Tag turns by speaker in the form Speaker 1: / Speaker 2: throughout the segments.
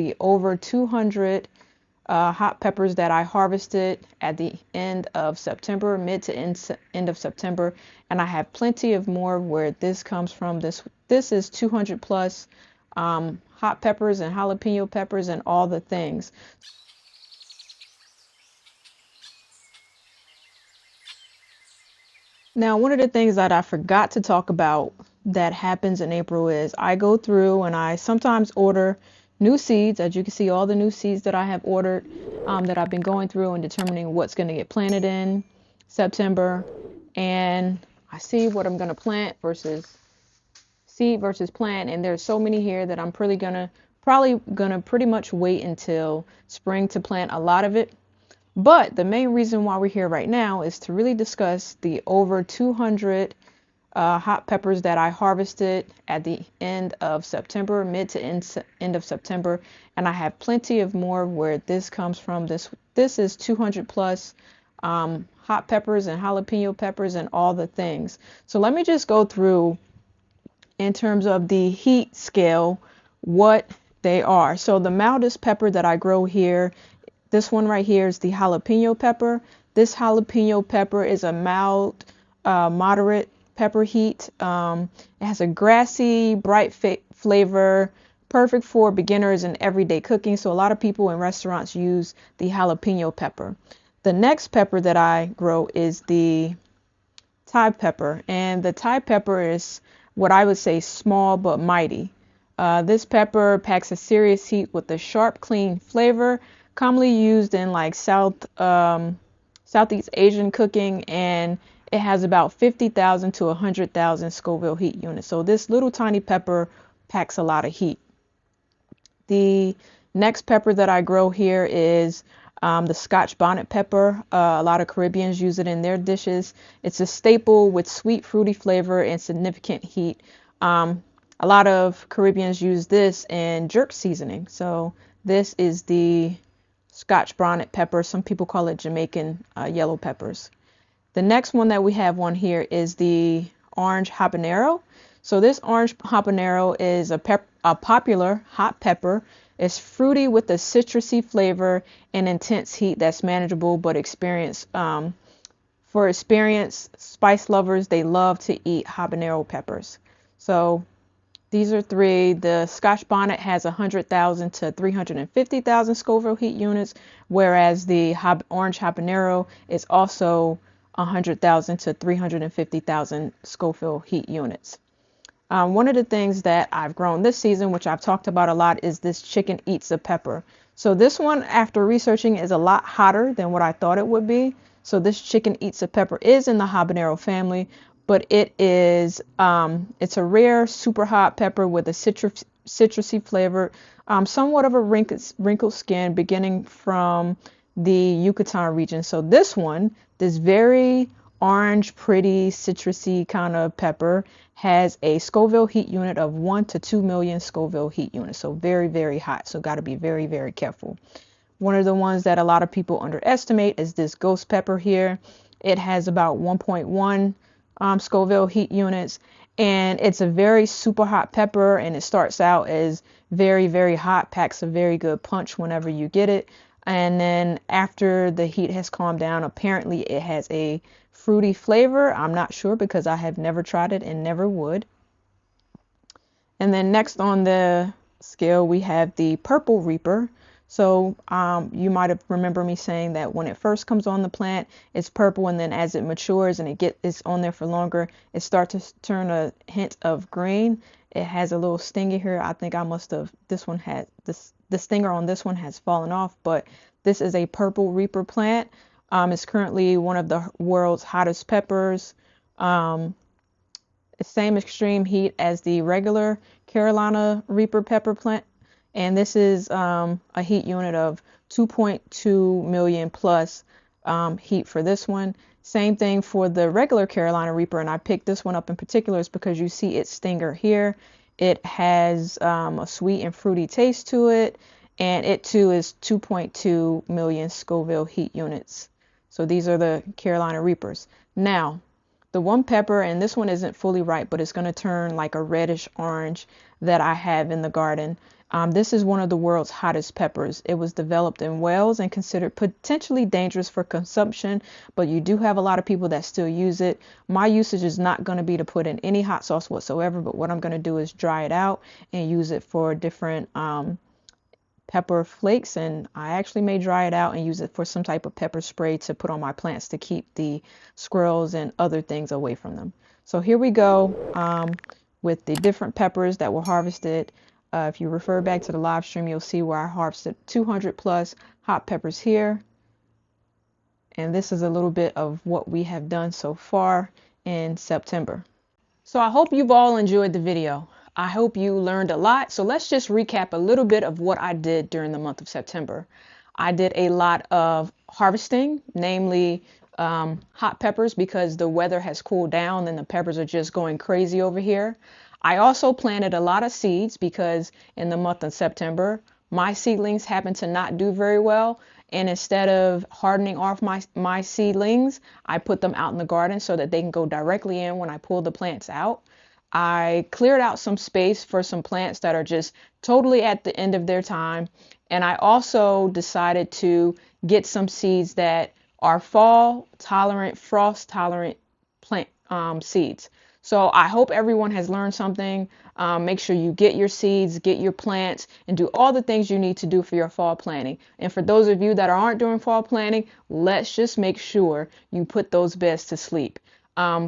Speaker 1: the over 200 hot peppers that I harvested at the end of September, mid to end of September, and I have plenty of more where this comes from. This is 200 plus hot peppers and jalapeno peppers and all the things. Now, one of the things that I forgot to talk about that happens in April is I go through and I sometimes order new seeds. As you can see, all the new seeds that I have ordered, that I've been going through and determining what's going to get planted in September. And I see what I'm going to plant versus seed versus plant. And there's so many here that I'm probably gonna pretty much wait until spring to plant a lot of it. But the main reason why we're here right now is to really discuss the over 200 hot peppers that I harvested at the end of September, mid to end of September, and I have plenty of more where this comes from. This is 200 plus hot peppers and jalapeno peppers and all the things. So let me just go through in terms of the heat scale what they are. So the mildest pepper that I grow here, this one right here is the jalapeno pepper. This jalapeno pepper is a mild, moderate pepper heat. It has a grassy, bright flavor, perfect for beginners and everyday cooking. So a lot of people in restaurants use the jalapeno pepper. The next pepper that I grow is the Thai pepper, and the Thai pepper is what I would say small but mighty. This pepper packs a serious heat with a sharp, clean flavor, commonly used in like Southeast Asian cooking, and it has about 50,000 to 100,000 Scoville heat units. So this little tiny pepper packs a lot of heat. The next pepper that I grow here is the Scotch bonnet pepper. A lot of Caribbeans use it in their dishes. It's a staple with sweet, fruity flavor and significant heat. A lot of Caribbeans use this in jerk seasoning. So this is the Scotch bonnet pepper. Some people call it Jamaican yellow peppers. The next one that we have on here is the orange habanero. So this orange habanero is a popular hot pepper. It's fruity with a citrusy flavor and intense heat that's manageable, but for experienced spice lovers, they love to eat habanero peppers. So these are three. The Scotch bonnet has 100,000 to 350,000 Scoville heat units, whereas the orange habanero is also 100,000 to 350,000 Scoville heat units. One of the things that I've grown this season, which I've talked about a lot, is this chicken eats a pepper. So this one, after researching, is a lot hotter than what I thought it would be. So this chicken eats a pepper is in the habanero family, but it's a rare, super hot pepper with a citrusy flavor, somewhat of a wrinkled skin beginning from the Yucatan region. So this very orange, pretty, citrusy kind of pepper has a Scoville heat unit of 1 to 2 million Scoville heat units. So very, very hot. So got to be very, very careful. One of the ones that a lot of people underestimate is this ghost pepper here. It has about 1.1 Scoville heat units, and it's a very super hot pepper, and it starts out as very, very hot, packs a very good punch whenever you get it. And then after the heat has calmed down, apparently it has a fruity flavor. I'm not sure because I have never tried it and never would. And then next on the scale, we have the purple reaper. So you might have remember me saying that when it first comes on the plant, it's purple, and then as it matures and it's on there for longer, it starts to turn a hint of green. It has a little stinger here. I think the stinger on this one has fallen off, but this is a purple reaper plant. It's currently one of the world's hottest peppers. The same extreme heat as the regular Carolina Reaper pepper plant. And this is a heat unit of 2.2 million plus heat for this one. Same thing for the regular Carolina Reaper, and I picked this one up in particular is because you see its stinger here. It has a sweet and fruity taste to it, and it too is 2.2 million Scoville heat units. So these are the Carolina Reapers. Now, the one pepper, and this one isn't fully ripe, but it's going to turn like a reddish orange that I have in the garden. This is one of the world's hottest peppers. It was developed in Wales and considered potentially dangerous for consumption, but you do have a lot of people that still use it. My usage is not going to be to put in any hot sauce whatsoever, but what I'm going to do is dry it out and use it for different pepper flakes. And I actually may dry it out and use it for some type of pepper spray to put on my plants to keep the squirrels and other things away from them. So here we go with the different peppers that were harvested. If you refer back to the live stream, you'll see where I harvested 200 plus hot peppers here. And this is a little bit of what we have done so far in September. So I hope you've all enjoyed the video. I hope you learned a lot. So let's just recap a little bit of what I did during the month of September. I did a lot of harvesting, namely hot peppers, because the weather has cooled down and the peppers are just going crazy over here. I also planted a lot of seeds because in the month of September, my seedlings happen to not do very well. And instead of hardening off my seedlings, I put them out in the garden so that they can go directly in when I pull the plants out. I cleared out some space for some plants that are just totally at the end of their time. And I also decided to get some seeds that are fall tolerant, frost tolerant plant seeds. So I hope everyone has learned something. Make sure you get your seeds, get your plants, and do all the things you need to do for your fall planting. And for those of you that aren't doing fall planting, let's just make sure you put those beds to sleep.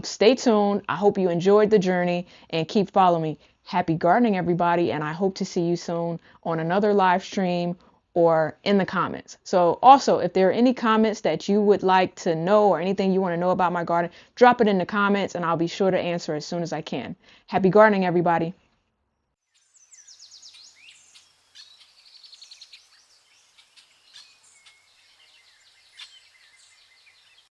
Speaker 1: Stay tuned. I hope you enjoyed the journey and keep following me. Happy gardening, everybody, and I hope to see you soon on another live stream or in the comments. So also, if there are any comments that you would like to know or anything you want to know about my garden, drop it in the comments and I'll be sure to answer as soon as I can. Happy gardening, everybody.